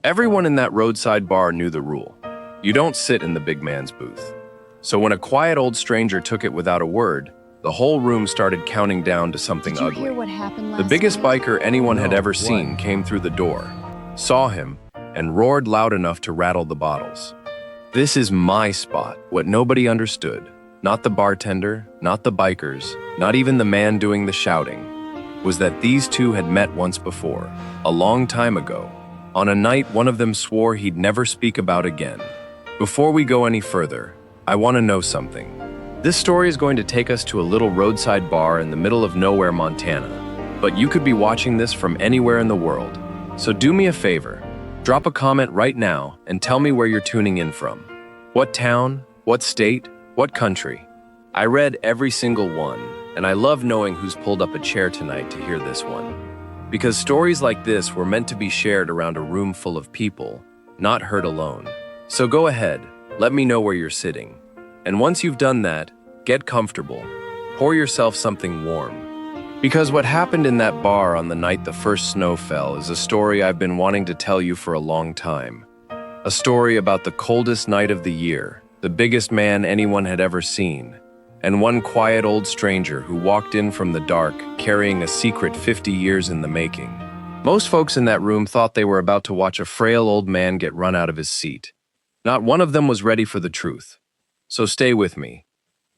Everyone in that roadside bar knew the rule. You don't sit in the big man's booth. So when a quiet old stranger took it without a word, the whole room started counting down to something Did you ugly. hear what happened last The biggest night? biker anyone had No, ever what? seen came through the door, saw him, and roared loud enough to rattle the bottles. This is my spot. What nobody understood, not the bartender, not the bikers, not even the man doing the shouting, was that these two had met once before, a long time ago, on a night one of them swore he'd never speak about again. Before we go any further, I want to know something. This story is going to take us to a little roadside bar in the middle of nowhere, Montana, but you could be watching this from anywhere in the world. So do me a favor, drop a comment right now and tell me where you're tuning in from. What town, what state, what country? I read every single one, and I love knowing who's pulled up a chair tonight to hear this one. Because stories like this were meant to be shared around a room full of people, not heard alone. So go ahead, let me know where you're sitting. And once you've done that, get comfortable. Pour yourself something warm. Because what happened in that bar on the night the first snow fell is a story I've been wanting to tell you for a long time. A story about the coldest night of the year, the biggest man anyone had ever seen, and one quiet old stranger who walked in from the dark carrying a secret 50 years in the making. Most folks in that room thought they were about to watch a frail old man get run out of his seat. Not one of them was ready for the truth. So stay with me.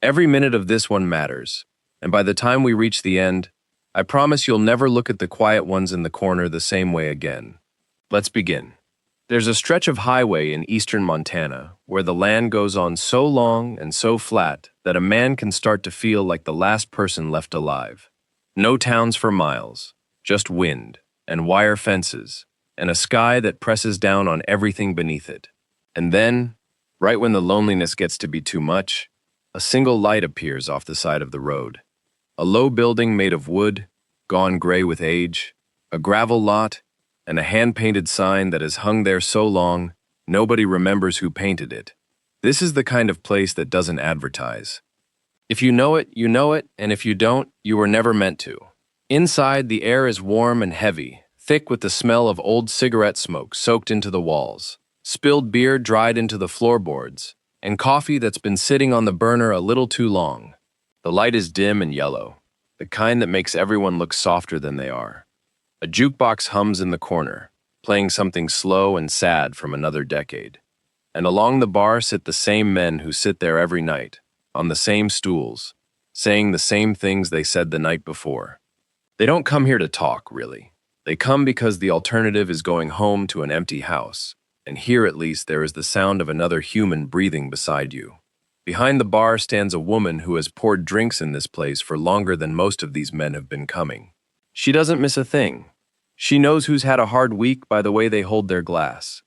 Every minute of this one matters, and by the time we reach the end, I promise you'll never look at the quiet ones in the corner the same way again. Let's begin. There's a stretch of highway in eastern Montana where the land goes on so long and so flat that a man can start to feel like the last person left alive. No towns for miles, just wind and wire fences and a sky that presses down on everything beneath it. And then, right when the loneliness gets to be too much, a single light appears off the side of the road. A low building made of wood, gone gray with age, a gravel lot, and a hand-painted sign that has hung there so long, nobody remembers who painted it. This is the kind of place that doesn't advertise. If you know it, and if you don't, you were never meant to. Inside, the air is warm and heavy, thick with the smell of old cigarette smoke soaked into the walls, spilled beer dried into the floorboards, and coffee that's been sitting on the burner a little too long. The light is dim and yellow, the kind that makes everyone look softer than they are. A jukebox hums in the corner, playing something slow and sad from another decade. And along the bar sit the same men who sit there every night, on the same stools, saying the same things they said the night before. They don't come here to talk, really. They come because the alternative is going home to an empty house, and here at least there is the sound of another human breathing beside you. Behind the bar stands a woman who has poured drinks in this place for longer than most of these men have been coming. She doesn't miss a thing. She knows who's had a hard week by the way they hold their glass.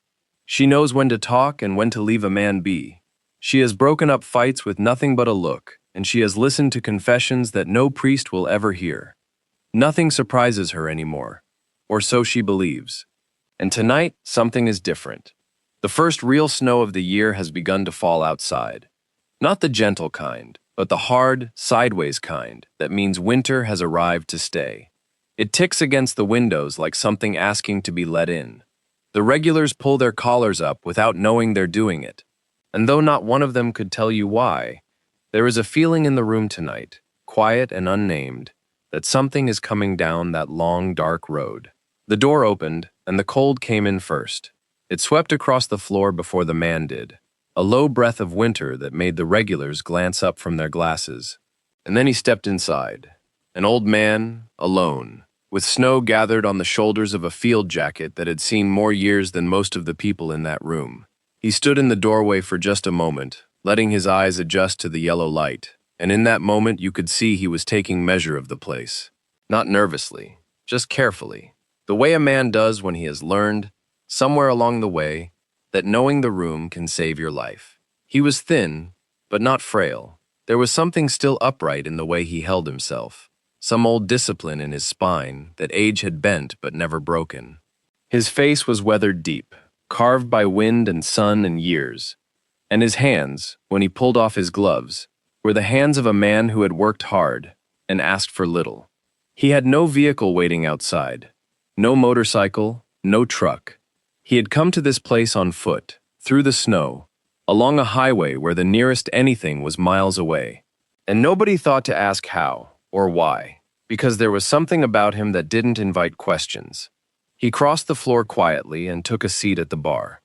She knows when to talk and when to leave a man be. She has broken up fights with nothing but a look, and she has listened to confessions that no priest will ever hear. Nothing surprises her anymore, or so she believes. And tonight, something is different. The first real snow of the year has begun to fall outside. Not the gentle kind, but the hard, sideways kind that means winter has arrived to stay. It ticks against the windows like something asking to be let in. The regulars pull their collars up without knowing they're doing it. And though not one of them could tell you why, there is a feeling in the room tonight, quiet and unnamed, that something is coming down that long, dark road. The door opened, and the cold came in first. It swept across the floor before the man did, a low breath of winter that made the regulars glance up from their glasses. And then he stepped inside, an old man, alone, with snow gathered on the shoulders of a field jacket that had seen more years than most of the people in that room. He stood in the doorway for just a moment, letting his eyes adjust to the yellow light, and in that moment you could see he was taking measure of the place. Not nervously, just carefully, the way a man does when he has learned, somewhere along the way, that knowing the room can save your life. He was thin, but not frail. There was something still upright in the way he held himself, some old discipline in his spine that age had bent but never broken. His face was weathered deep, carved by wind and sun and years, and his hands, when he pulled off his gloves, were the hands of a man who had worked hard and asked for little. He had no vehicle waiting outside, no motorcycle, no truck, He had come to this place on foot, through the snow, along a highway where the nearest anything was miles away. And nobody thought to ask how or why, because there was something about him that didn't invite questions. He crossed the floor quietly and took a seat at the bar.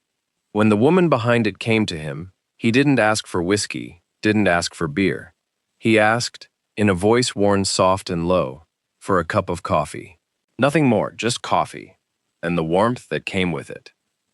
When the woman behind it came to him, he didn't ask for whiskey, didn't ask for beer. He asked, in a voice worn soft and low, for a cup of coffee. Nothing more, just coffee, and the warmth that came with it.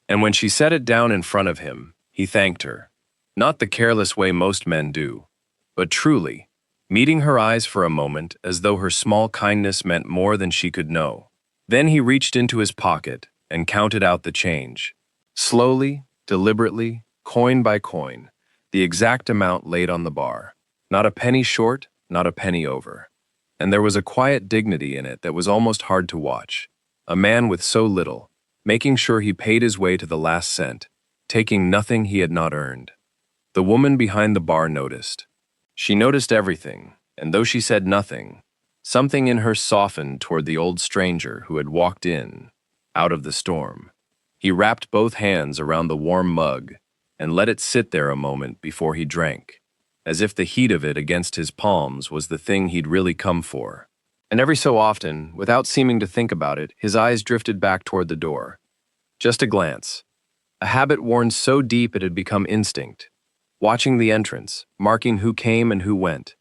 And when she set it down in front of him, he thanked her. Not the careless way most men do, but truly, meeting her eyes for a moment as though her small kindness meant more than she could know. Then he reached into his pocket and counted out the change. Slowly, deliberately, coin by coin, the exact amount laid on the bar. Not a penny short, not a penny over. And there was a quiet dignity in it that was almost hard to watch. A man with so little, making sure he paid his way to the last cent, taking nothing he had not earned. The woman behind the bar noticed. She noticed everything, and though she said nothing, something in her softened toward the old stranger who had walked in, out of the storm. He wrapped both hands around the warm mug and let it sit there a moment before he drank, as if the heat of it against his palms was the thing he'd really come for. And every so often, without seeming to think about it, his eyes drifted back toward the door. Just a glance. A habit worn so deep it had become instinct. Watching the entrance, marking who came and who went.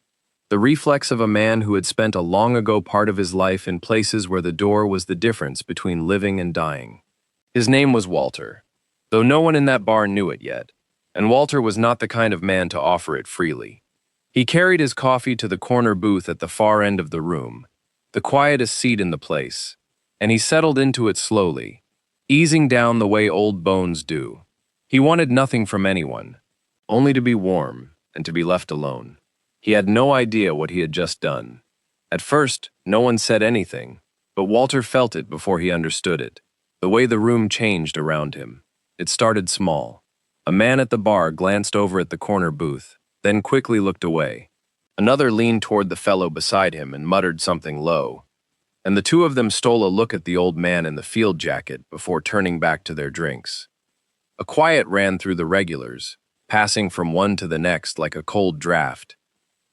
The reflex of a man who had spent a long ago part of his life in places where the door was the difference between living and dying. His name was Walter, though no one in that bar knew it yet, and Walter was not the kind of man to offer it freely. He carried his coffee to the corner booth at the far end of the room, the quietest seat in the place, and he settled into it slowly, easing down the way old bones do. He wanted nothing from anyone, only to be warm and to be left alone. He had no idea what he had just done. At first, no one said anything, but Walter felt it before he understood it. The way the room changed around him. It started small. A man at the bar glanced over at the corner booth, then quickly looked away. Another leaned toward the fellow beside him and muttered something low, and the two of them stole a look at the old man in the field jacket before turning back to their drinks. A quiet ran through the regulars, passing from one to the next like a cold draft,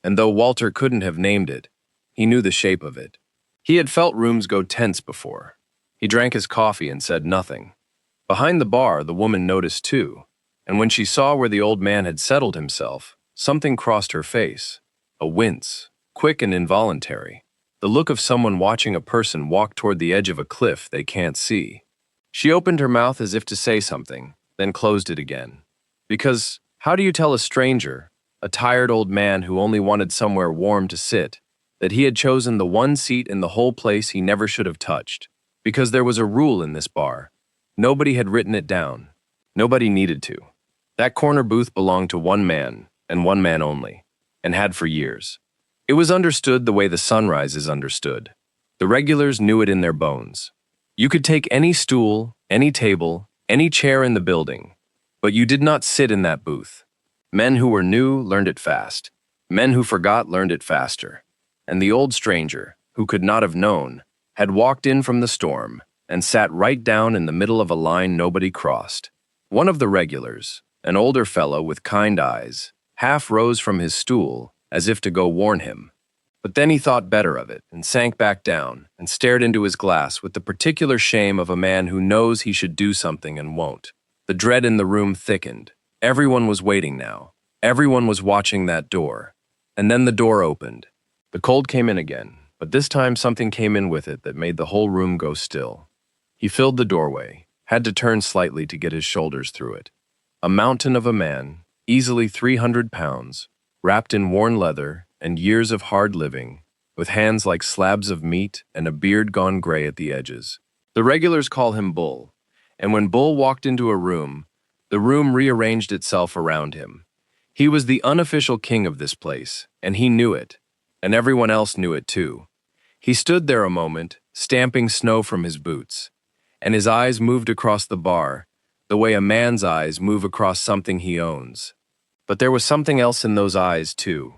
and though Walter couldn't have named it, he knew the shape of it. He had felt rooms go tense before. He drank his coffee and said nothing. Behind the bar, the woman noticed too, and when she saw where the old man had settled himself, something crossed her face. A wince, quick and involuntary. The look of someone watching a person walk toward the edge of a cliff they can't see. She opened her mouth as if to say something, then closed it again. Because, how do you tell a stranger, a tired old man who only wanted somewhere warm to sit, that he had chosen the one seat in the whole place he never should have touched? Because there was a rule in this bar. Nobody had written it down. Nobody needed to. That corner booth belonged to one man, and one man only, and had for years. It was understood the way the sunrise is understood. The regulars knew it in their bones. You could take any stool, any table, any chair in the building, but you did not sit in that booth. Men who were new learned it fast. Men who forgot learned it faster. And the old stranger, who could not have known, had walked in from the storm and sat right down in the middle of a line nobody crossed. One of the regulars, an older fellow with kind eyes, half rose from his stool as if to go warn him. But then he thought better of it and sank back down and stared into his glass with the particular shame of a man who knows he should do something and won't. The dread in the room thickened. Everyone was waiting now. Everyone was watching that door. And then the door opened. The cold came in again, but this time something came in with it that made the whole room go still. He filled the doorway, had to turn slightly to get his shoulders through it. A mountain of a man, easily 300 pounds, wrapped in worn leather and years of hard living, with hands like slabs of meat and a beard gone gray at the edges. The regulars call him Bull, and when Bull walked into a room, the room rearranged itself around him. He was the unofficial king of this place, and he knew it, and everyone else knew it too. He stood there a moment, stamping snow from his boots, and his eyes moved across the bar, the way a man's eyes move across something he owns. But there was something else in those eyes too.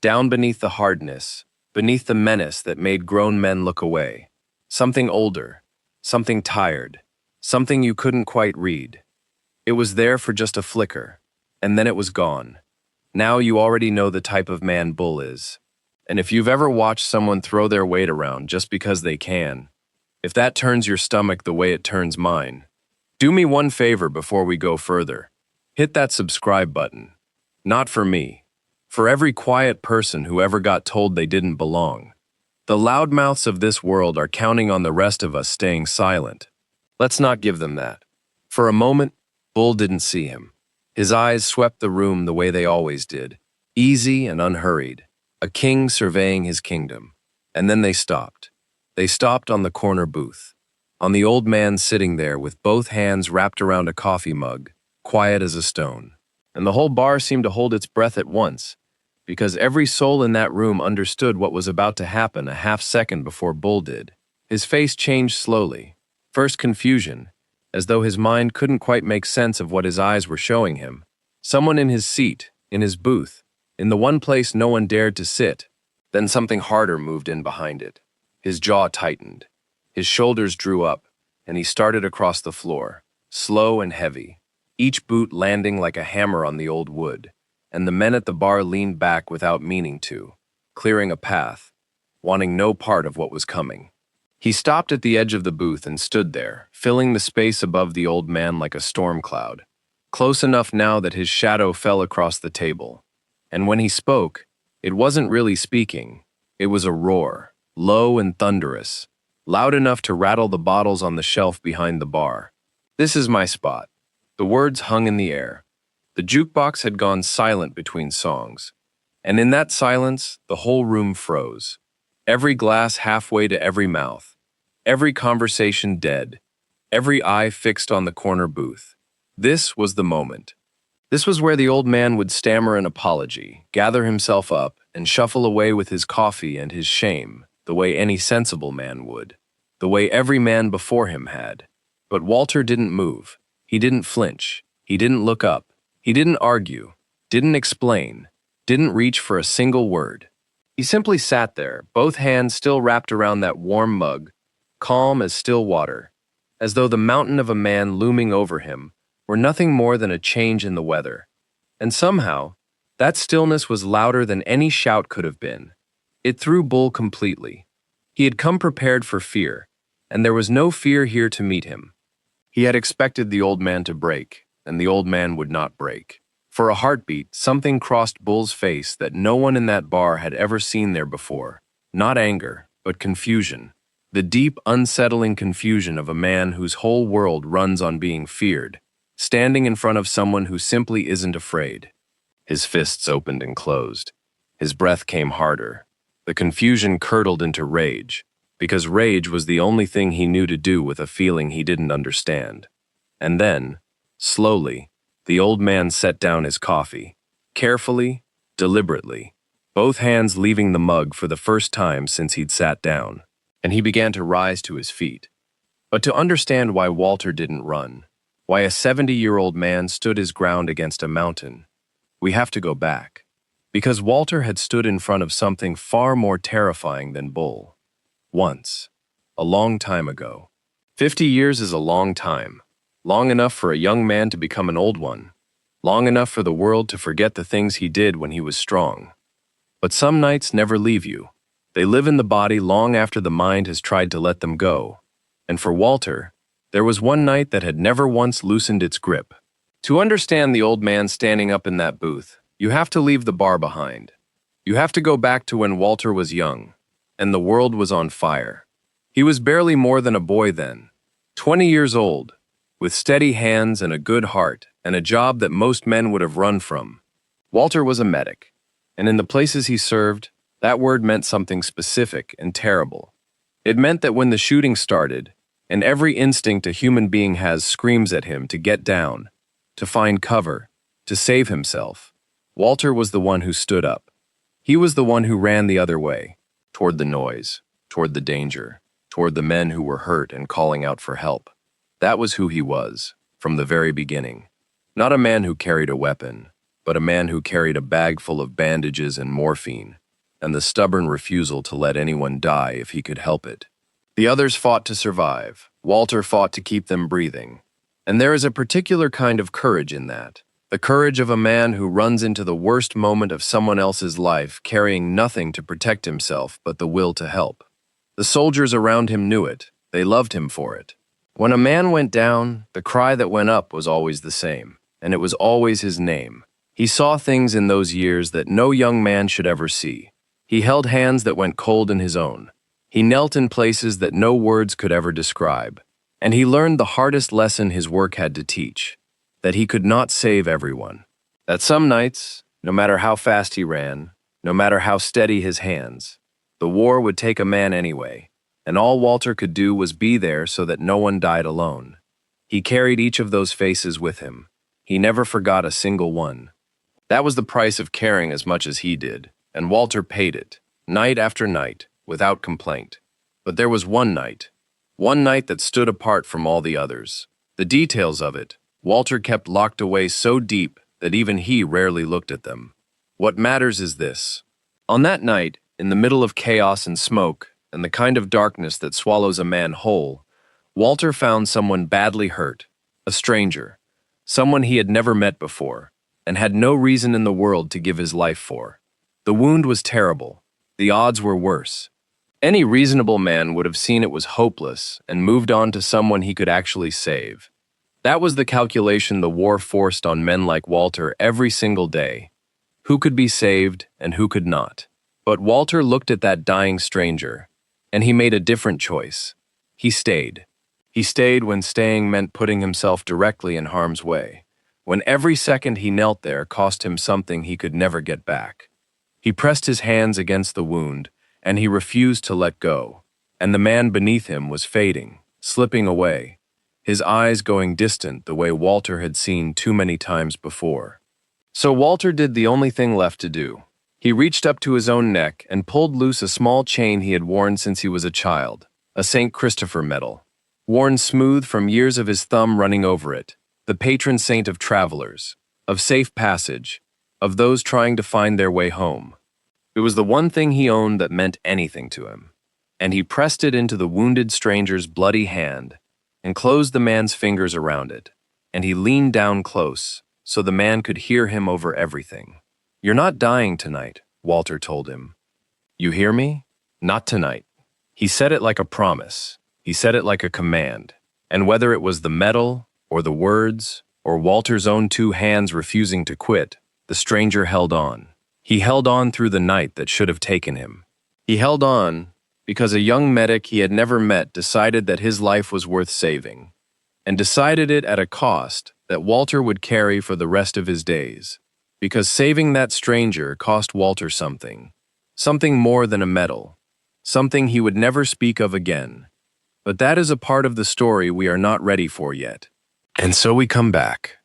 Down beneath the hardness, beneath the menace that made grown men look away. Something older, something tired, something you couldn't quite read. It was there for just a flicker, and then it was gone. Now you already know the type of man Bull is. And if you've ever watched someone throw their weight around just because they can, if that turns your stomach the way it turns mine, do me one favor before we go further. Hit that subscribe button. Not for me. For every quiet person who ever got told they didn't belong. The loudmouths of this world are counting on the rest of us staying silent. Let's not give them that. For a moment, Bull didn't see him. His eyes swept the room the way they always did, easy and unhurried, a king surveying his kingdom. And then they stopped. They stopped on the corner booth, on the old man sitting there with both hands wrapped around a coffee mug, quiet as a stone. And the whole bar seemed to hold its breath at once, because every soul in that room understood what was about to happen a half second before Bull did. His face changed slowly, first confusion, as though his mind couldn't quite make sense of what his eyes were showing him. Someone in his seat, in his booth, in the one place no one dared to sit. Then something harder moved in behind it. His jaw tightened. His shoulders drew up, and he started across the floor, slow and heavy, each boot landing like a hammer on the old wood, and the men at the bar leaned back without meaning to, clearing a path, wanting no part of what was coming. He stopped at the edge of the booth and stood there, filling the space above the old man like a storm cloud, close enough now that his shadow fell across the table. And when he spoke, it wasn't really speaking. It was a roar, low and thunderous, loud enough to rattle the bottles on the shelf behind the bar. "This is my spot." The words hung in the air. The jukebox had gone silent between songs, and in that silence, the whole room froze. Every glass halfway to every mouth, every conversation dead, every eye fixed on the corner booth. This was the moment. This was where the old man would stammer an apology, gather himself up, and shuffle away with his coffee and his shame, the way any sensible man would, the way every man before him had. But Walter didn't move. He didn't flinch. He didn't look up. He didn't argue, didn't explain, didn't reach for a single word. He simply sat there, both hands still wrapped around that warm mug, calm as still water, as though the mountain of a man looming over him were nothing more than a change in the weather. And somehow, that stillness was louder than any shout could have been. It threw Bull completely. He had come prepared for fear, and there was no fear here to meet him. He had expected the old man to break, and the old man would not break. For a heartbeat, something crossed Bull's face that no one in that bar had ever seen there before. Not anger, but confusion. The deep, unsettling confusion of a man whose whole world runs on being feared, standing in front of someone who simply isn't afraid. His fists opened and closed. His breath came harder. The confusion curdled into rage, because rage was the only thing he knew to do with a feeling he didn't understand. And then, slowly, the old man set down his coffee, carefully, deliberately, both hands leaving the mug for the first time since he'd sat down, and he began to rise to his feet. But to understand why Walter didn't run, why a 70-year-old man stood his ground against a mountain, we have to go back, because Walter had stood in front of something far more terrifying than Bull. Once, a long time ago. 50 years is a long time. Long enough for a young man to become an old one. Long enough for the world to forget the things he did when he was strong. But some nights never leave you. They live in the body long after the mind has tried to let them go. And for Walter, there was one night that had never once loosened its grip. To understand the old man standing up in that booth, you have to leave the bar behind. You have to go back to when Walter was young, and the world was on fire. He was barely more than a boy then, 20 years old, with steady hands and a good heart and a job that most men would have run from. Walter was a medic, and in the places he served, that word meant something specific and terrible. It meant that when the shooting started, and every instinct a human being has screams at him to get down, to find cover, to save himself, Walter was the one who stood up. He was the one who ran the other way, toward the noise, toward the danger, toward the men who were hurt and calling out for help. That was who he was, from the very beginning. Not a man who carried a weapon, but a man who carried a bag full of bandages and morphine, and the stubborn refusal to let anyone die if he could help it. The others fought to survive. Walter fought to keep them breathing. And there is a particular kind of courage in that. The courage of a man who runs into the worst moment of someone else's life, carrying nothing to protect himself but the will to help. The soldiers around him knew it. They loved him for it. When a man went down, the cry that went up was always the same, and it was always his name. He saw things in those years that no young man should ever see. He held hands that went cold in his own. He knelt in places that no words could ever describe. And he learned the hardest lesson his work had to teach, that he could not save everyone. That some nights, no matter how fast he ran, no matter how steady his hands, the war would take a man anyway, and all Walter could do was be there so that no one died alone. He carried each of those faces with him. He never forgot a single one. That was the price of caring as much as he did, and Walter paid it, night after night, without complaint. But there was one night that stood apart from all the others. The details of it, Walter kept locked away so deep that even he rarely looked at them. What matters is this. On that night, in the middle of chaos and smoke, and the kind of darkness that swallows a man whole, Walter found someone badly hurt, a stranger, someone he had never met before, and had no reason in the world to give his life for. The wound was terrible. The odds were worse. Any reasonable man would have seen it was hopeless and moved on to someone he could actually save. That was the calculation the war forced on men like Walter every single day. Who could be saved and who could not? But Walter looked at that dying stranger, and he made a different choice. He stayed. He stayed when staying meant putting himself directly in harm's way, when every second he knelt there cost him something he could never get back. He pressed his hands against the wound, and he refused to let go, and the man beneath him was fading, slipping away, his eyes going distant the way Walter had seen too many times before. So Walter did the only thing left to do. He reached up to his own neck and pulled loose a small chain he had worn since he was a child, a St. Christopher medal, worn smooth from years of his thumb running over it, the patron saint of travelers, of safe passage, of those trying to find their way home. It was the one thing he owned that meant anything to him, and he pressed it into the wounded stranger's bloody hand and closed the man's fingers around it, and he leaned down close so the man could hear him over everything. "You're not dying tonight," Walter told him. "You hear me? Not tonight." He said it like a promise. He said it like a command. And whether it was the medal, or the words, or Walter's own two hands refusing to quit, the stranger held on. He held on through the night that should have taken him. He held on because a young medic he had never met decided that his life was worth saving, and decided it at a cost that Walter would carry for the rest of his days. Because saving that stranger cost Walter something more than a medal, something he would never speak of again. But that is a part of the story we are not ready for yet. And so we come back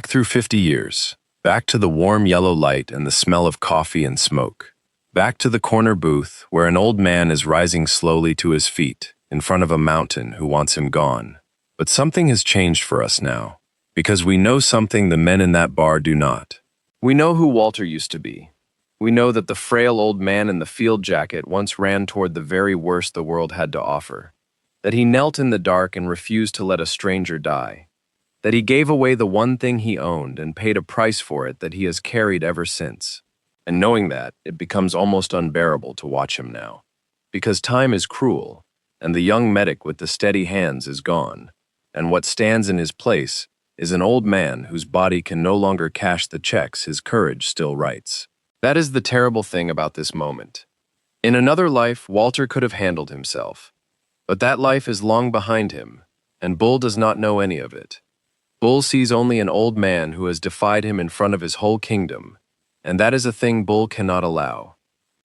through 50 years, back to the warm yellow light and the smell of coffee and smoke, back to the corner booth where an old man is rising slowly to his feet in front of a mountain who wants him gone. But something has changed for us now, because we know something the men in that bar do not. We know who Walter used to be. We know that the frail old man in the field jacket once ran toward the very worst the world had to offer, that he knelt in the dark and refused to let a stranger die, that he gave away the one thing he owned and paid a price for it that he has carried ever since. And knowing that, it becomes almost unbearable to watch him now. Because time is cruel, and the young medic with the steady hands is gone, and what stands in his place is an old man whose body can no longer cash the checks his courage still writes. That is the terrible thing about this moment. In another life, Walter could have handled himself. But that life is long behind him, and Bull does not know any of it. Bull sees only an old man who has defied him in front of his whole kingdom, and that is a thing Bull cannot allow.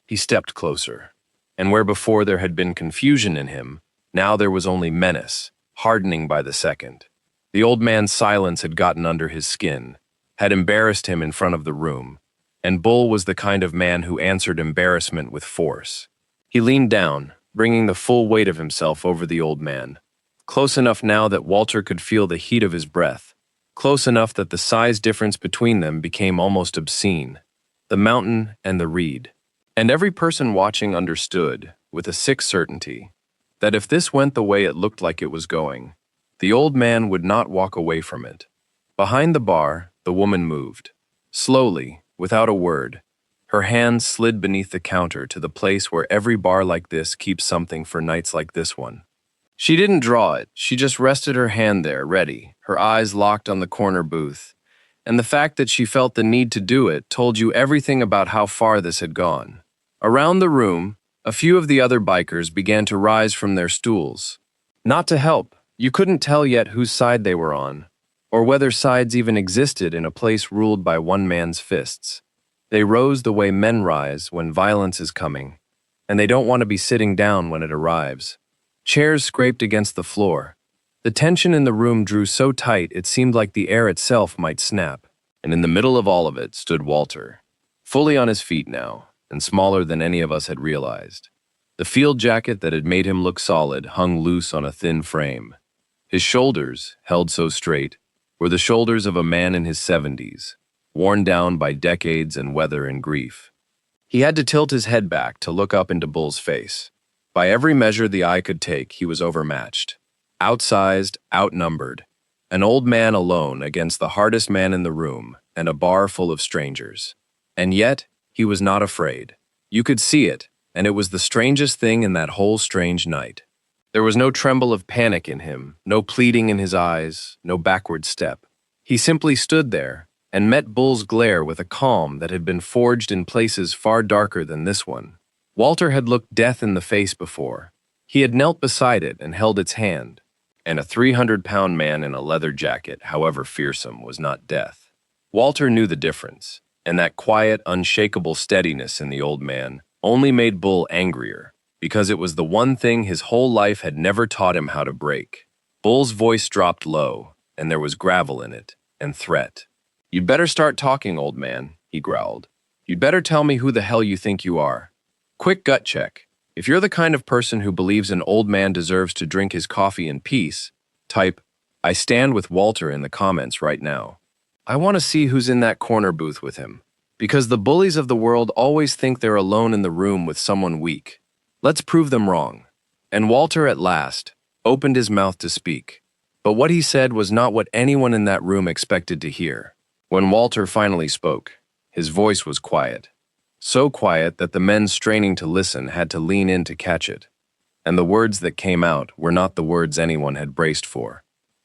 He stepped closer, and where before there had been confusion in him, now there was only menace, hardening by the second. The old man's silence had gotten under his skin, had embarrassed him in front of the room, and Bull was the kind of man who answered embarrassment with force. He leaned down, bringing the full weight of himself over the old man, close enough now that Walter could feel the heat of his breath, close enough that the size difference between them became almost obscene, the mountain and the reed. And every person watching understood, with a sick certainty, that if this went the way it looked like it was going, the old man would not walk away from it. Behind the bar, the woman moved. Slowly, without a word, her hands slid beneath the counter to the place where every bar like this keeps something for nights like this one. She didn't draw it, she just rested her hand there, ready, her eyes locked on the corner booth. And the fact that she felt the need to do it told you everything about how far this had gone. Around the room, a few of the other bikers began to rise from their stools. Not to help, you couldn't tell yet whose side they were on, or whether sides even existed in a place ruled by one man's fists. They rose the way men rise when violence is coming, and they don't want to be sitting down when it arrives. Chairs scraped against the floor. The tension in the room drew so tight it seemed like the air itself might snap. And in the middle of all of it stood Walter, fully on his feet now, and smaller than any of us had realized. The field jacket that had made him look solid hung loose on a thin frame. His shoulders, held so straight, were the shoulders of a man in his 70s, worn down by decades and weather and grief. He had to tilt his head back to look up into Bull's face. By every measure the eye could take, he was overmatched. Outsized, outnumbered. An old man alone against the hardest man in the room and a bar full of strangers. And yet, he was not afraid. You could see it, and it was the strangest thing in that whole strange night. There was no tremble of panic in him, no pleading in his eyes, no backward step. He simply stood there and met Bull's glare with a calm that had been forged in places far darker than this one. Walter had looked death in the face before. He had knelt beside it and held its hand. And a 300-pound man in a leather jacket, however fearsome, was not death. Walter knew the difference, and that quiet, unshakable steadiness in the old man only made Bull angrier, because it was the one thing his whole life had never taught him how to break. Bull's voice dropped low, and there was gravel in it, and threat. "You'd better start talking, old man," he growled. "You'd better tell me who the hell you think you are. Quick gut check. If you're the kind of person who believes an old man deserves to drink his coffee in peace, type, 'I stand with Walter' in the comments right now. I want to see who's in that corner booth with him, because the bullies of the world always think they're alone in the room with someone weak. Let's prove them wrong." And Walter, at last, opened his mouth to speak. But what he said was not what anyone in that room expected to hear. When Walter finally spoke, his voice was quiet. So quiet that the men straining to listen had to lean in to catch it. And the words that came out were not the words anyone had braced for.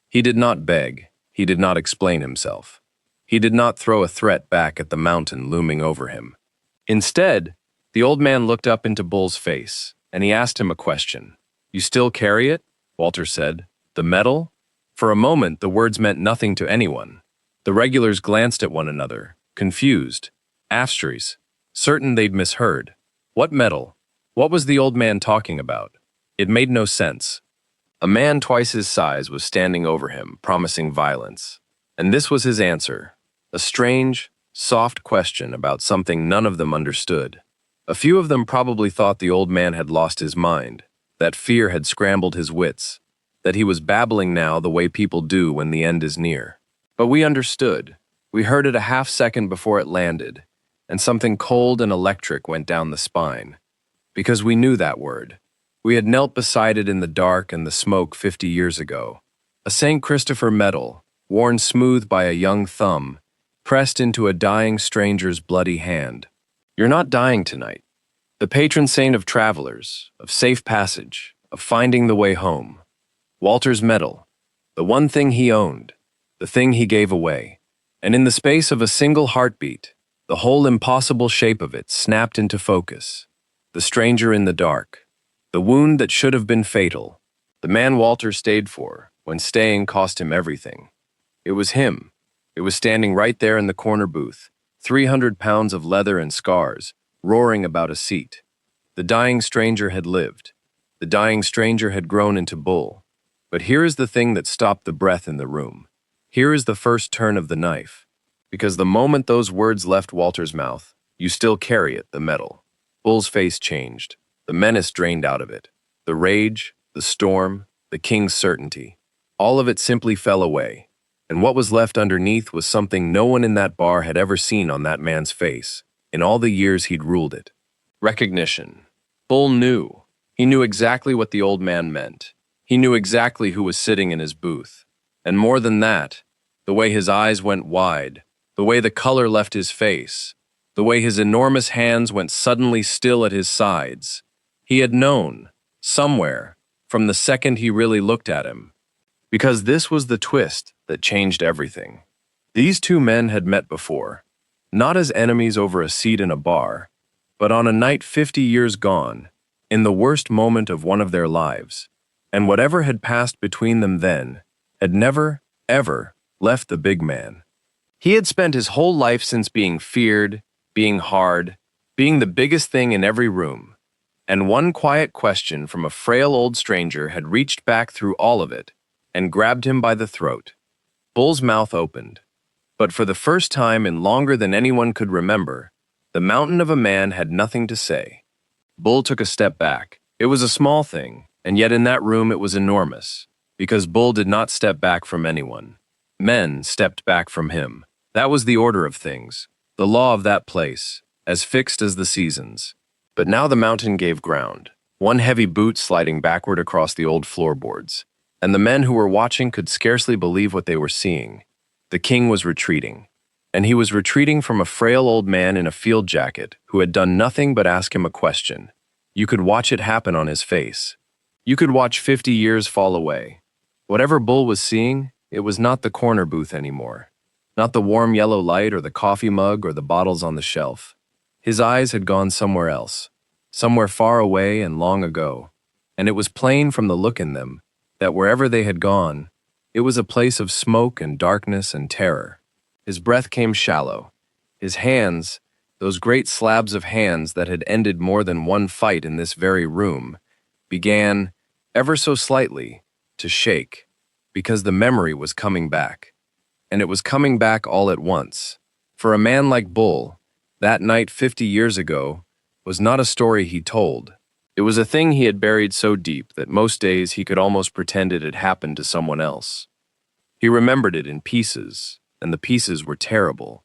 He did not beg. He did not explain himself. He did not throw a threat back at the mountain looming over him. Instead, the old man looked up into Bull's face, and he asked him a question. "You still carry it?" Walter said. "The medal?" For a moment, the words meant nothing to anyone. The regulars glanced at one another, confused. Afstries. Certain they'd misheard. What medal? What was the old man talking about? It made no sense. A man twice his size was standing over him, promising violence. And this was his answer. A strange, soft question about something none of them understood. A few of them probably thought the old man had lost his mind, that fear had scrambled his wits, that he was babbling now the way people do when the end is near. But we understood. We heard it a half-second before it landed, and something cold and electric went down the spine. Because we knew that word. We had knelt beside it in the dark and the smoke 50 years ago. A St. Christopher medal, worn smooth by a young thumb, pressed into a dying stranger's bloody hand. You're not dying tonight. The patron saint of travelers, of safe passage, of finding the way home. Walter's medal, the one thing he owned, the thing he gave away. And in the space of a single heartbeat, the whole impossible shape of it snapped into focus. The stranger in the dark. The wound that should have been fatal. The man Walter stayed for, when staying cost him everything. It was him. It was standing right there in the corner booth, 300 pounds of leather and scars, roaring about a seat. The dying stranger had lived. The dying stranger had grown into Bull. But here is the thing that stopped the breath in the room. Here is the first turn of the knife. Because the moment those words left Walter's mouth, "You still carry it," the medal. Bull's face changed. The menace drained out of it. The rage, the storm, the king's certainty. All of it simply fell away. And what was left underneath was something no one in that bar had ever seen on that man's face, in all the years he'd ruled it. Recognition. Bull knew. He knew exactly what the old man meant. He knew exactly who was sitting in his booth. And more than that, the way his eyes went wide, the way the color left his face, the way his enormous hands went suddenly still at his sides. He had known, somewhere, from the second he really looked at him. Because this was the twist that changed everything. These two men had met before, not as enemies over a seat in a bar, but on a night 50 years gone, in the worst moment of one of their lives. And whatever had passed between them then had never, ever left the big man. He had spent his whole life since being feared, being hard, being the biggest thing in every room. And one quiet question from a frail old stranger had reached back through all of it and grabbed him by the throat. Bull's mouth opened. But for the first time in longer than anyone could remember, the mountain of a man had nothing to say. Bull took a step back. It was a small thing, and yet in that room it was enormous, because Bull did not step back from anyone. Men stepped back from him. That was the order of things, the law of that place, as fixed as the seasons. But now the mountain gave ground, one heavy boot sliding backward across the old floorboards, and the men who were watching could scarcely believe what they were seeing. The king was retreating, and he was retreating from a frail old man in a field jacket who had done nothing but ask him a question. You could watch it happen on his face. You could watch 50 years fall away. Whatever Bull was seeing, it was not the corner booth anymore, not the warm yellow light or the coffee mug or the bottles on the shelf. His eyes had gone somewhere else, somewhere far away and long ago, and it was plain from the look in them that wherever they had gone, it was a place of smoke and darkness and terror. His breath came shallow. His hands, those great slabs of hands that had ended more than one fight in this very room, began, ever so slightly, to shake, because the memory was coming back. And it was coming back all at once. For a man like Bull, that night 50 years ago was not a story he told. It was a thing he had buried so deep that most days he could almost pretend it had happened to someone else. He remembered it in pieces, and the pieces were terrible.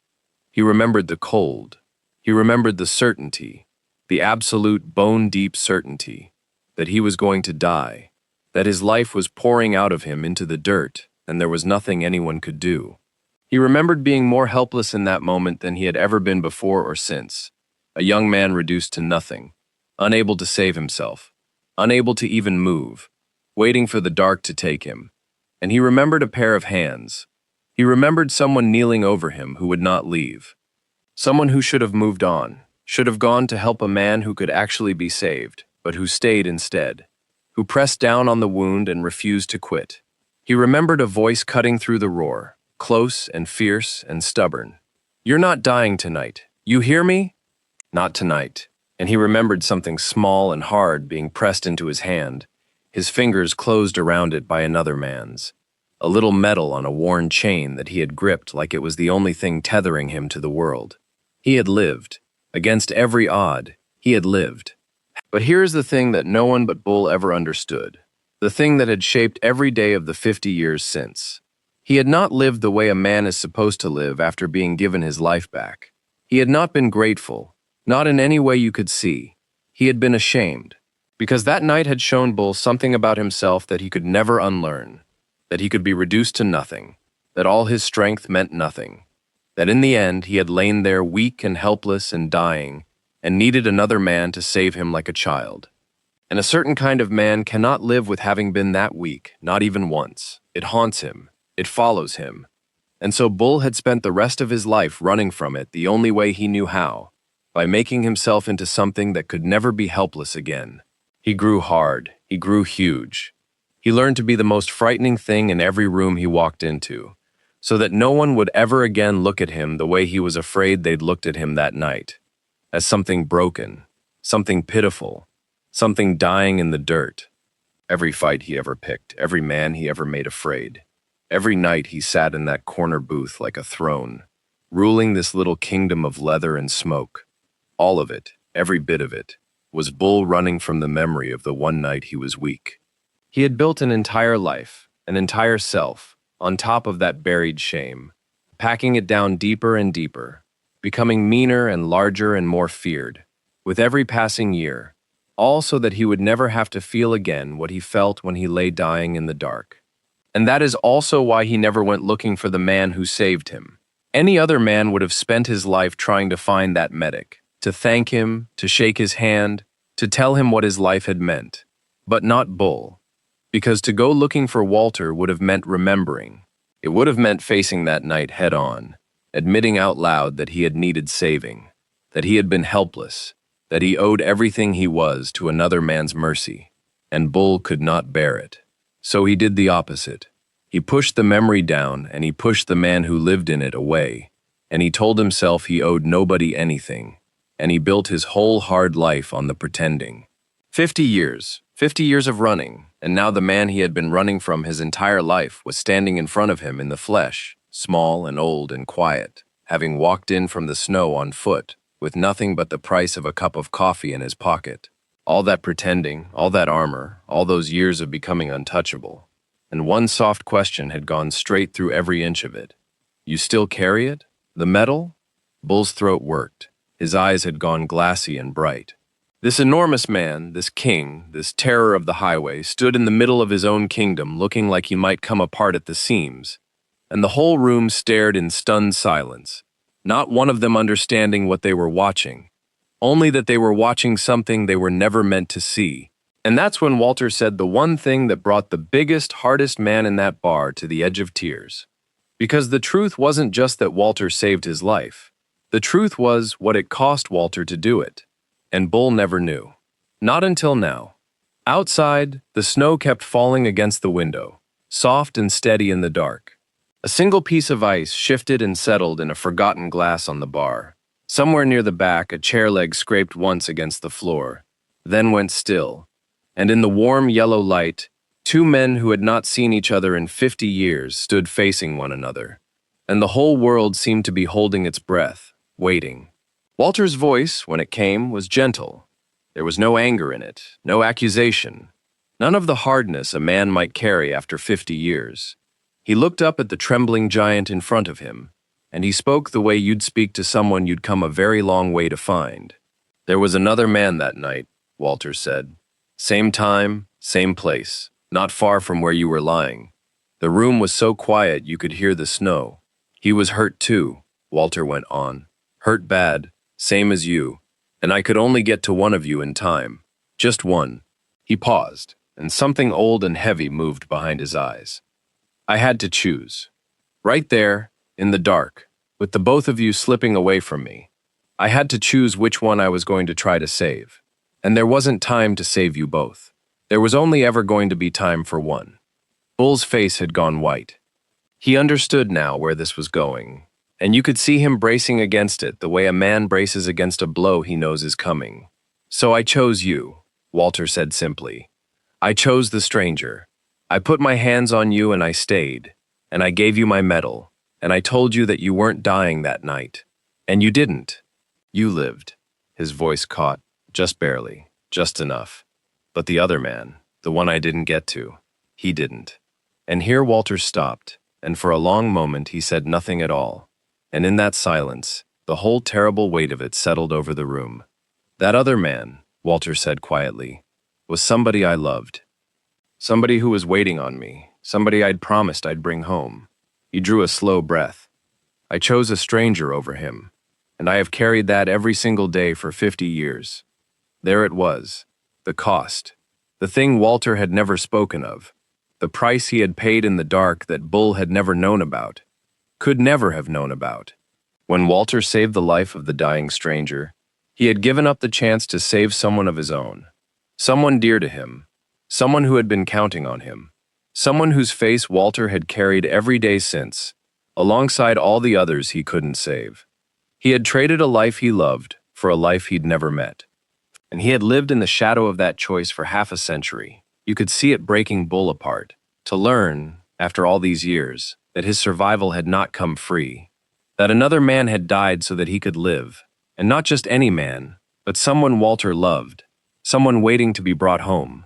He remembered the cold. He remembered the certainty, the absolute bone-deep certainty, that he was going to die, that his life was pouring out of him into the dirt, and there was nothing anyone could do. He remembered being more helpless in that moment than he had ever been before or since, a young man reduced to nothing, unable to save himself, unable to even move, waiting for the dark to take him. And he remembered a pair of hands. He remembered someone kneeling over him who would not leave. Someone who should have moved on, should have gone to help a man who could actually be saved, but who stayed instead, who pressed down on the wound and refused to quit. He remembered a voice cutting through the roar, close and fierce and stubborn. "You're not dying tonight. You hear me?" Not tonight. And he remembered something small and hard being pressed into his hand, his fingers closed around it by another man's. A little metal on a worn chain that he had gripped like it was the only thing tethering him to the world. He had lived. Against every odd, he had lived. But here is the thing that no one but Bull ever understood, the thing that had shaped every day of the 50 years since. He had not lived the way a man is supposed to live after being given his life back. He had not been grateful, not in any way you could see. He had been ashamed, because that night had shown Bull something about himself that he could never unlearn, that he could be reduced to nothing, that all his strength meant nothing, that in the end he had lain there weak and helpless and dying, and needed another man to save him like a child. And a certain kind of man cannot live with having been that weak, not even once. It haunts him. It follows him. And so Bull had spent the rest of his life running from it the only way he knew how, by making himself into something that could never be helpless again. He grew hard. He grew huge. He learned to be the most frightening thing in every room he walked into, so that no one would ever again look at him the way he was afraid they'd looked at him that night, as something broken, something pitiful, something dying in the dirt. Every fight he ever picked, every man he ever made afraid, every night he sat in that corner booth like a throne, ruling this little kingdom of leather and smoke. All of it, every bit of it, was Bull running from the memory of the one night he was weak. He had built an entire life, an entire self, on top of that buried shame, packing it down deeper and deeper, becoming meaner and larger and more feared, with every passing year, all so that he would never have to feel again what he felt when he lay dying in the dark. And that is also why he never went looking for the man who saved him. Any other man would have spent his life trying to find that medic, to thank him, to shake his hand, to tell him what his life had meant. But not Bull. Because to go looking for Walter would have meant remembering. It would have meant facing that night head on, admitting out loud that he had needed saving, that he had been helpless, that he owed everything he was to another man's mercy, and Bull could not bear it. So he did the opposite. He pushed the memory down and he pushed the man who lived in it away, and he told himself he owed nobody anything, and he built his whole hard life on the pretending. 50 years of running, and now the man he had been running from his entire life was standing in front of him in the flesh, small and old and quiet, having walked in from the snow on foot, with nothing but the price of a cup of coffee in his pocket. All that pretending, all that armor, all those years of becoming untouchable. And one soft question had gone straight through every inch of it. You still carry it? The medal? Bull's throat worked. His eyes had gone glassy and bright. This enormous man, this king, this terror of the highway, stood in the middle of his own kingdom, looking like he might come apart at the seams. And the whole room stared in stunned silence, not one of them understanding what they were watching, only that they were watching something they were never meant to see. And that's when Walter said the one thing that brought the biggest, hardest man in that bar to the edge of tears. Because the truth wasn't just that Walter saved his life. The truth was what it cost Walter to do it. And Bull never knew. Not until now. Outside, the snow kept falling against the window, soft and steady in the dark. A single piece of ice shifted and settled in a forgotten glass on the bar. Somewhere near the back, a chair leg scraped once against the floor, then went still. And in the warm yellow light, two men who had not seen each other in 50 years stood facing one another. And the whole world seemed to be holding its breath, waiting. Walter's voice, when it came, was gentle. There was no anger in it, no accusation, none of the hardness a man might carry after 50 years. He looked up at the trembling giant in front of him, and he spoke the way you'd speak to someone you'd come a very long way to find. There was another man that night, Walter said. Same time, same place, not far from where you were lying. The room was so quiet you could hear the snow. He was hurt too, Walter went on. Hurt bad. Same as you, and I could only get to one of you in time. Just one. He paused, and something old and heavy moved behind his eyes. I had to choose. Right there, in the dark, with the both of you slipping away from me. I had to choose which one I was going to try to save. And there wasn't time to save you both. There was only ever going to be time for one. Bull's face had gone white. He understood now where this was going. And you could see him bracing against it the way a man braces against a blow he knows is coming. So I chose you, Walter said simply. I chose the stranger. I put my hands on you and I stayed. And I gave you my medal. And I told you that you weren't dying that night. And you didn't. You lived. His voice caught, just barely, just enough. But the other man, the one I didn't get to, he didn't. And here Walter stopped, and for a long moment he said nothing at all. And in that silence, the whole terrible weight of it settled over the room. That other man, Walter said quietly, was somebody I loved. Somebody who was waiting on me, somebody I'd promised I'd bring home. He drew a slow breath. I chose a stranger over him, and I have carried that every single day for 50 years. There it was, the cost, the thing Walter had never spoken of, the price he had paid in the dark that Bull had never known about. Could never have known about. When Walter saved the life of the dying stranger, he had given up the chance to save someone of his own, someone dear to him, someone who had been counting on him, someone whose face Walter had carried every day since, alongside all the others he couldn't save. He had traded a life he loved for a life he'd never met. And he had lived in the shadow of that choice for half a century. You could see it breaking Bull apart, to learn, after all these years, that his survival had not come free, that another man had died so that he could live, and not just any man, but someone Walter loved, someone waiting to be brought home.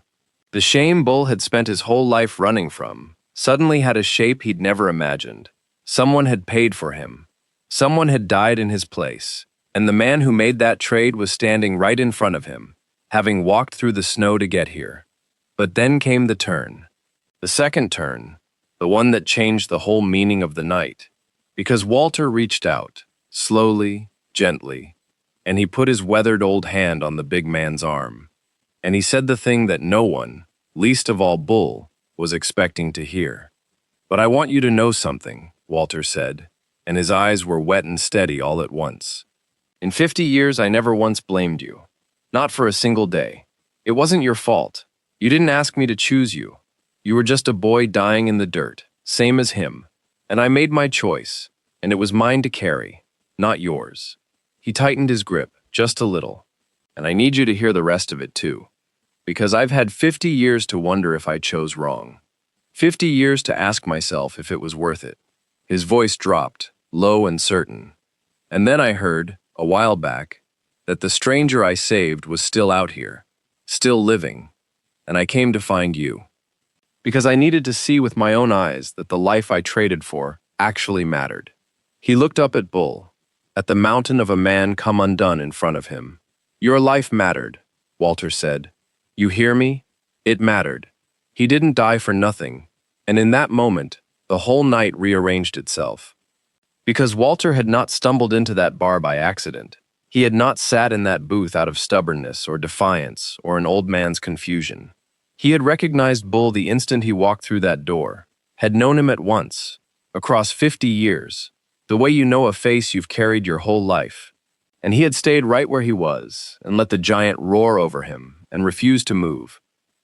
The shame Bull had spent his whole life running from suddenly had a shape he'd never imagined. Someone had paid for him. Someone had died in his place, and the man who made that trade was standing right in front of him, having walked through the snow to get here. But then came the turn. The second turn, the one that changed the whole meaning of the night. Because Walter reached out, slowly, gently, and he put his weathered old hand on the big man's arm. And he said the thing that no one, least of all Bull, was expecting to hear. "But I want you to know something," Walter said, and his eyes were wet and steady all at once. "In 50 years, I never once blamed you. Not for a single day. It wasn't your fault. You didn't ask me to choose you. You were just a boy dying in the dirt, same as him. And I made my choice, and it was mine to carry, not yours." He tightened his grip, just a little. "And I need you to hear the rest of it too. Because I've had 50 years to wonder if I chose wrong. 50 years to ask myself if it was worth it." His voice dropped, low and certain. "And then I heard, a while back, that the stranger I saved was still out here, still living, and I came to find you. Because I needed to see with my own eyes that the life I traded for actually mattered." He looked up at Bull, at the mountain of a man come undone in front of him. "Your life mattered," Walter said. "You hear me? It mattered. He didn't die for nothing." And in that moment, the whole night rearranged itself. Because Walter had not stumbled into that bar by accident. He had not sat in that booth out of stubbornness or defiance or an old man's confusion. He had recognized Bull the instant he walked through that door, had known him at once, across 50 years, the way you know a face you've carried your whole life. And he had stayed right where he was and let the giant roar over him and refused to move.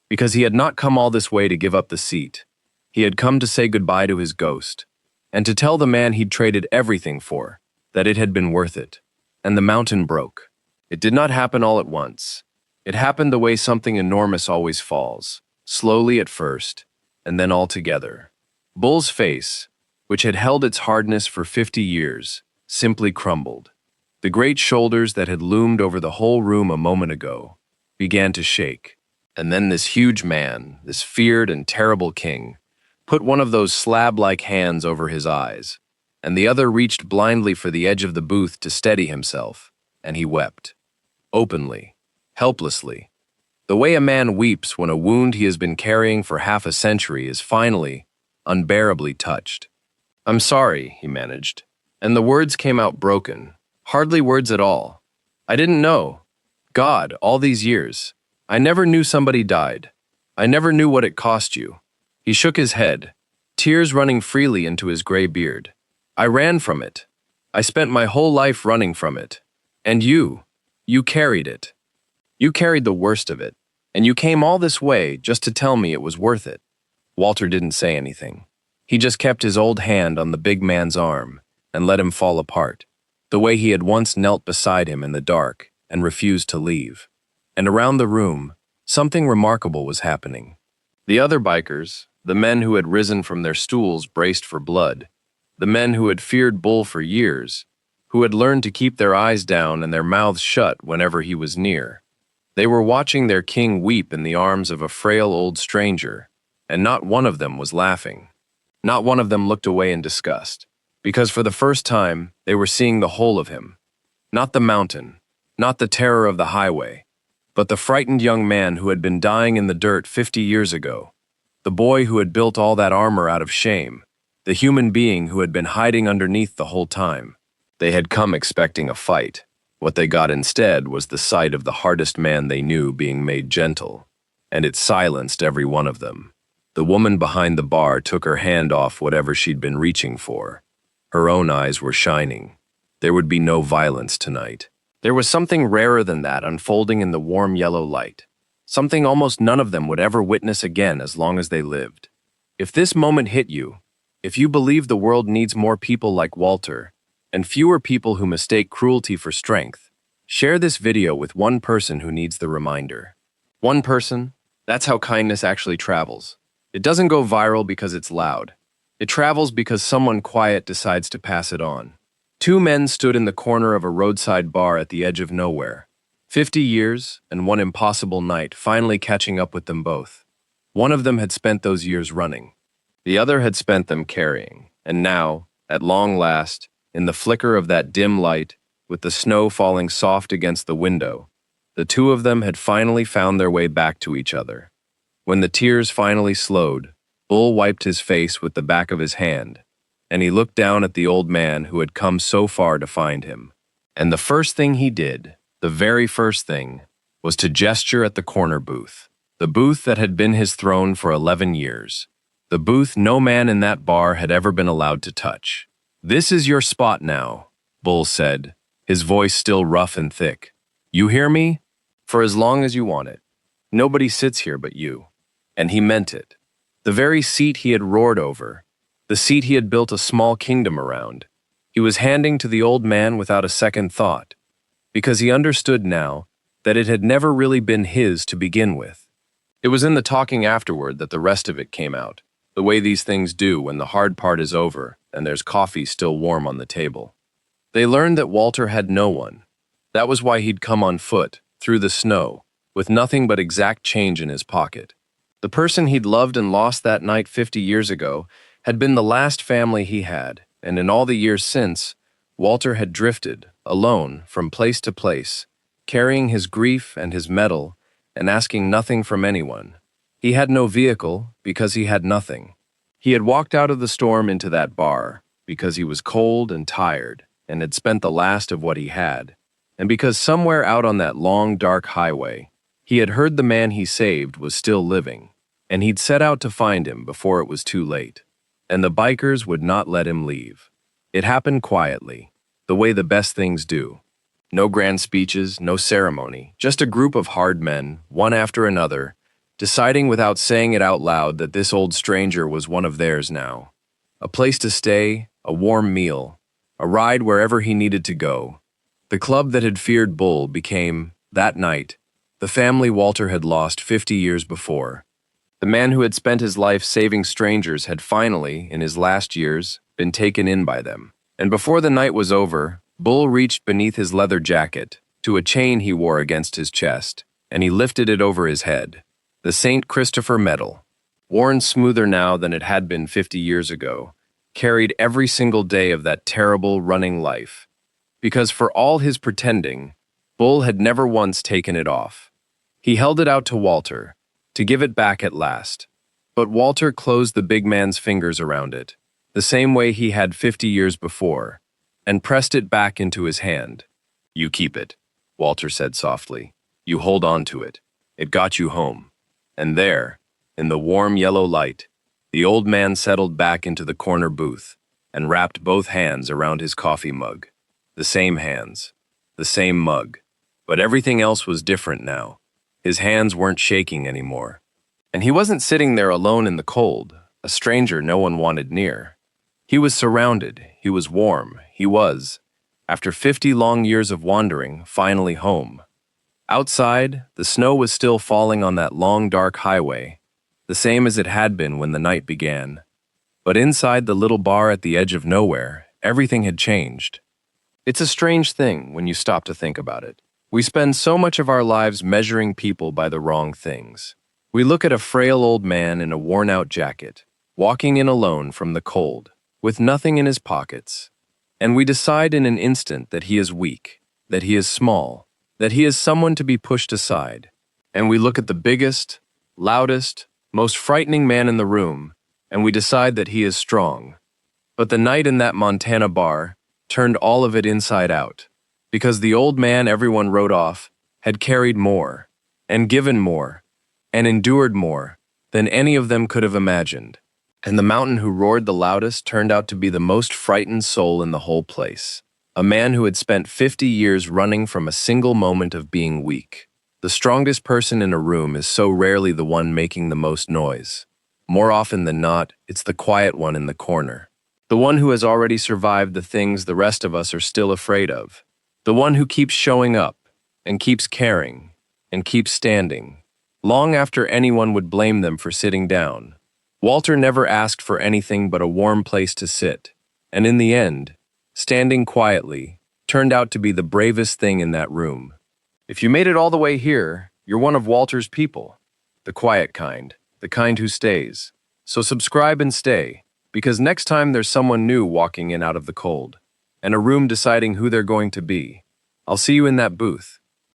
Because he had not come all this way to give up the seat. He had come to say goodbye to his ghost, and to tell the man he'd traded everything for that it had been worth it. And the mountain broke. It did not happen all at once. It happened the way something enormous always falls, slowly at first, and then all together. Bull's face, which had held its hardness for 50 years, simply crumbled. The great shoulders that had loomed over the whole room a moment ago began to shake. And then this huge man, this feared and terrible king, put one of those slab-like hands over his eyes, and the other reached blindly for the edge of the booth to steady himself, and he wept. Openly, helplessly. The way a man weeps when a wound he has been carrying for half a century is finally, unbearably touched. "I'm sorry," he managed, and the words came out broken, hardly words at all. "I didn't know. God, all these years. I never knew somebody died. I never knew what it cost you." He shook his head, tears running freely into his gray beard. "I ran from it. I spent my whole life running from it. And you carried it. You carried the worst of it, and you came all this way just to tell me it was worth it." Walter didn't say anything. He just kept his old hand on the big man's arm and let him fall apart, the way he had once knelt beside him in the dark and refused to leave. And around the room, something remarkable was happening. The other bikers, the men who had risen from their stools braced for blood, the men who had feared Bull for years, who had learned to keep their eyes down and their mouths shut whenever he was near. They were watching their king weep in the arms of a frail old stranger, and not one of them was laughing. Not one of them looked away in disgust, because for the first time they were seeing the whole of him. Not the mountain, not the terror of the highway, but the frightened young man who had been dying in the dirt 50 years ago, the boy who had built all that armor out of shame, the human being who had been hiding underneath the whole time. They had come expecting a fight. What they got instead was the sight of the hardest man they knew being made gentle, and it silenced every one of them. The woman behind the bar took her hand off whatever she'd been reaching for. Her own eyes were shining. There would be no violence tonight. There was something rarer than that unfolding in the warm yellow light. Something almost none of them would ever witness again as long as they lived. If this moment hit you, if you believe the world needs more people like Walter, and fewer people who mistake cruelty for strength, share this video with one person who needs the reminder. One person, that's how kindness actually travels. It doesn't go viral because it's loud. It travels because someone quiet decides to pass it on. Two men stood in the corner of a roadside bar at the edge of nowhere. 50 years and one impossible night finally catching up with them both. One of them had spent those years running. The other had spent them carrying. And now, at long last, in the flicker of that dim light, with the snow falling soft against the window, The two of them had finally found their way back to each other. When the tears finally slowed, Bull wiped his face with the back of his hand, and he looked down at the old man who had come so far to find him. And the first thing he did, the very first thing, was to gesture at the corner booth. The booth that had been his throne for 11 years. The booth no man in that bar had ever been allowed to touch. "This is your spot now," Bull said, his voice still rough and thick. "You hear me? For as long as you want it. Nobody sits here but you." And he meant it. The very seat he had roared over, the seat he had built a small kingdom around, he was handing to the old man without a second thought, because he understood now that it had never really been his to begin with. It was in the talking afterward that the rest of it came out, the way these things do when the hard part is over and there's coffee still warm on the table. They learned that Walter had no one. That was why he'd come on foot, through the snow, with nothing but exact change in his pocket. The person he'd loved and lost that night 50 years ago had been the last family he had, and in all the years since, Walter had drifted, alone, from place to place, carrying his grief and his metal, and asking nothing from anyone. He had no vehicle because he had nothing. He had walked out of the storm into that bar because he was cold and tired and had spent the last of what he had, and because somewhere out on that long, dark highway, he had heard the man he saved was still living, and he'd set out to find him before it was too late. And the bikers would not let him leave. It happened quietly, the way the best things do. No grand speeches, no ceremony, just a group of hard men, one after another, deciding without saying it out loud that this old stranger was one of theirs now. A place to stay, a warm meal, a ride wherever he needed to go. The club that had feared Bull became, that night, the family Walter had lost 50 years before. The man who had spent his life saving strangers had finally, in his last years, been taken in by them. And before the night was over, Bull reached beneath his leather jacket to a chain he wore against his chest, and he lifted it over his head. The St. Christopher medal, worn smoother now than it had been 50 years ago, carried every single day of that terrible running life. Because for all his pretending, Bull had never once taken it off. He held it out to Walter, to give it back at last. But Walter closed the big man's fingers around it, the same way he had 50 years before, and pressed it back into his hand. "You keep it," Walter said softly. "You hold on to it. It got you home." And there, in the warm yellow light, the old man settled back into the corner booth and wrapped both hands around his coffee mug. The same hands, the same mug, but everything else was different now. His hands weren't shaking anymore. And he wasn't sitting there alone in the cold, a stranger no one wanted near. He was surrounded, he was warm, he was, after 50 long years of wandering, finally home. Outside, the snow was still falling on that long dark highway, the same as it had been when the night began. But inside the little bar at the edge of nowhere, everything had changed. It's a strange thing when you stop to think about it. We spend so much of our lives measuring people by the wrong things. We look at a frail old man in a worn-out jacket, walking in alone from the cold, with nothing in his pockets, and we decide in an instant that he is weak, that he is small, that he is someone to be pushed aside. And we look at the biggest, loudest, most frightening man in the room, and we decide that he is strong. But the night in that Montana bar turned all of it inside out, because the old man everyone wrote off had carried more, and given more, and endured more than any of them could have imagined. And the mountain who roared the loudest turned out to be the most frightened soul in the whole place. A man who had spent 50 years running from a single moment of being weak. The strongest person in a room is so rarely the one making the most noise. More often than not, it's the quiet one in the corner. The one who has already survived the things the rest of us are still afraid of. The one who keeps showing up, and keeps caring, and keeps standing, long after anyone would blame them for sitting down. Walter never asked for anything but a warm place to sit, and in the end, standing quietly, turned out to be the bravest thing in that room. If you made it all the way here, you're one of Walter's people. The quiet kind, the kind who stays. So subscribe and stay, because next time there's someone new walking in out of the cold, and a room deciding who they're going to be. I'll see you in that booth.